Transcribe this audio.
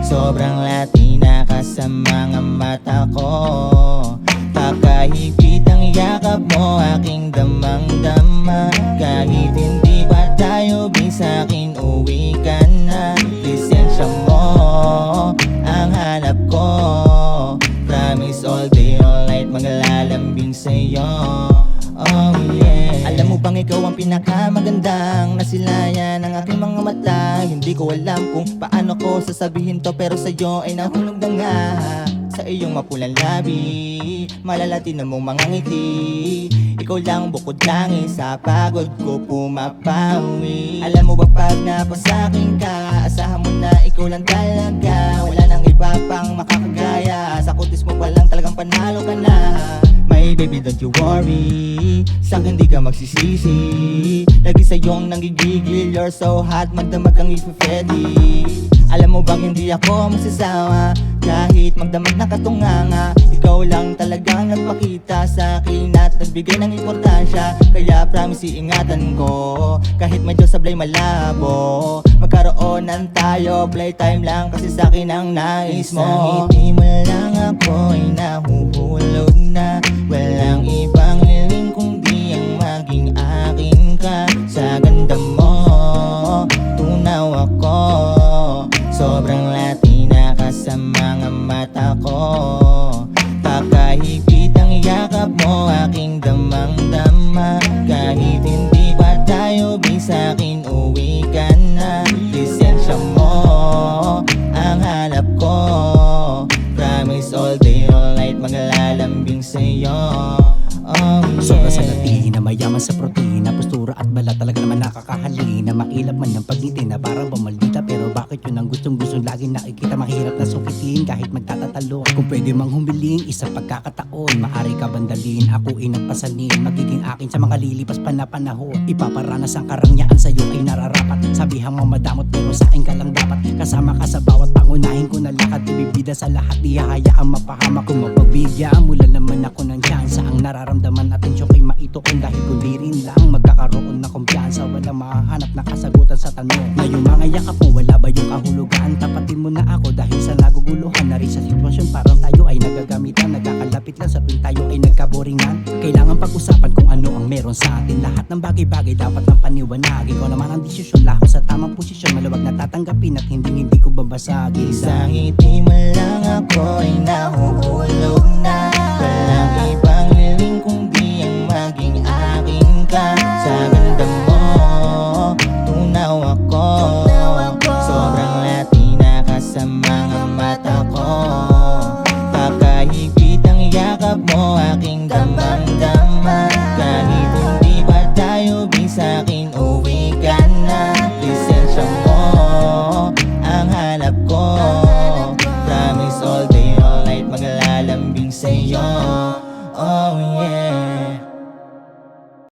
Sobrang Latina ka sa mga mata ko. Pakahigpit ang yakap mo, aking damang-dama. Kahit hindi pa tayo bisa'kin, uwi ka na. Lisensya mo ang hanap ko. Promise all day all night maglalambing sa'yo. Oh yeah. Alam mo bang ikaw ang pinakamagandang nasilayan ng aking mga mata. Hindi ko alam kung paano ko sasabihin to, pero sa'yo ay nahulog na nga. Sa iyong mapulang labi, malalati na mong mga ngiti. Ikaw lang bukod langit, sa pagod ko pumapawi. Alam mo ba pag napasakin ka, asahan mo na ikaw lang talaga. Wala nang iba pang makakagaya, sa kutis mo pa lang talagang panalo ka na. My baby, don't you worry, sa'kin di ka magsisisi. Lagi sa'yong nanggigigil, you're so hot, magdamag kang ipipedi. Alam mo bang hindi ako magsasawa, kahit magdamag na katunganga. Ikaw lang talagang nagpakita sa'kin at nagbigay ng importansya. Kaya promise iingatan ko, kahit medyo sablay malabo. Magkaroonan tayo, playtime lang kasi sa'kin ang nais mo. Isang ngiti mo lang ako ay nahuhulog na. Walang ibang hiling kundi ang maging akin ka. Sa ganda mo, tunaw ako. Sobrang Latina ka sa mga mata ko. Pakahigpit ang yakap mo, aking damang-dama. Kahit hindi pa tayo bisa'kin, uwi ka na. Lisensya mo ang hanap ko. Promise all day all night maglalambing sa'yo. Oh yeah. Sobra sa Latina, mayaman sa protina, postura at bala talaga naman nakakahalina. Mailap man ng pagngiti na parang pamaldita, pero bakit yun ang gustong-gustong lagi nakikita? Mahirap na sukitin kahit magtatatalo. Kung pwede mang humiling isang pagkakataon, maari ka bandalin, ako inagpasanin. Magiging akin sa mga lilipas pa na panahon. Ipaparanas ang karangyaan sa'yo ay nararapat. Sabihan mo madamot pero sa'kin ka lang dapat. Kasama ka sa bawat pangunahin ko na lakad. Ibibida sa lahat, di hahayaang mapahamak. Kung mapagbigyan mula naman ako ng tsansa, ang nararamdaman natin siya kay maituon. Dahil kundi rin lang magkakaroon ng kumpiyansa, walang mahahanap na kasagutan sa tanong. Ngayong mga yakap mo, wala ba yung kahulugan? Tapatin mo na ako dahil sa naguguluhan na rin sa sitwasyon. Parang tayo ay nagagamitan, nagkakalapit lang sa tuwing tayo ay nagkaboringan. Kailangan pag-usapan kung ano ang meron sa atin. Lahat ng bagay-bagay dapat ng paniwanag. Ikaw naman ang desisyon, laho sa tamang posisyon. Maluwag na tatanggapin at hindi ko babasagin. Isang ngiti mo lang ako ay nahuhulog